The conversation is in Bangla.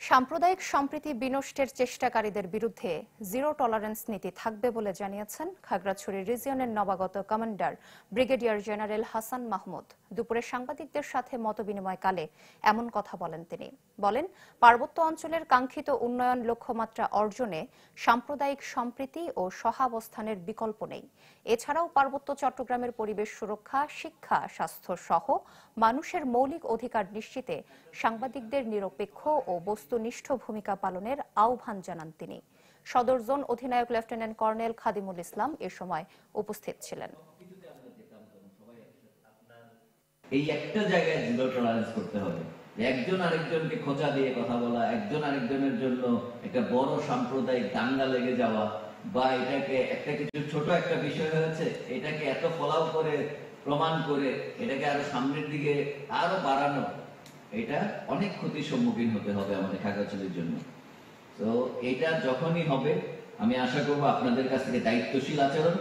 সাম্প্রদায়িক সম্প্রীতি বিনষ্টের চেষ্টাকারীদের বিরুদ্ধে জিরো টলারেন্স নীতি থাকবে বলে জানিয়েছেন খাগড়াছড়ি রিজিয়নের নবাগত commander brigadier general Hasan Mahmud. দুপুরে সাংবাদিকদের সাথে মতবিনিময়কালে এমন কথা বলেন তিনি। বলেন, পার্বত্য অঞ্চলের কাঙ্ক্ষিত উন্নয়ন লক্ষ্যমাত্রা অর্জনে সাম্প্রদায়িক সম্প্রীতি ও সহাবস্থানের বিকল্প নেই। এছাড়াও পার্বত্য চট্টগ্রামের পরিবেশ সুরক্ষা, শিক্ষা, স্বাস্থ্য সহ মানুষের মৌলিক অধিকার নিশ্চিতে সাংবাদিকদের নিরপেক্ষ ও বস্তুনিষ্ঠ ভূমিকা পালনের আহ্বান জানান তিনি। সদর জোন অধিনায়ক লেফটেন্যান্ট কর্নেল খাদিমুল ইসলাম এ সময় উপস্থিত ছিলেন। এই একটা জায়গায় জিরো টলারেন্স করতে হবে। একজন আরেকজনকে খোঁচা দিয়ে কথা বলা, একজন আরেকজনের জন্য একটা বড় সাম্প্রদায়িক দাঙ্গা লেগে যাওয়া, বা এটাকে একটা কিছু ছোট একটা বিষয় হয়েছে এটাকে এত ফলাও করে প্রমাণ করে এটাকে আরো সামনের দিকে আরো বাড়ানো, এটা অনেক ক্ষতির সম্মুখীন হতে হবে আমাদের খাগড়াছড়ির জন্য। তো এটা যখনই হবে আমি আশা করবো আপনাদের কাছ থেকে দায়িত্বশীল আচরণ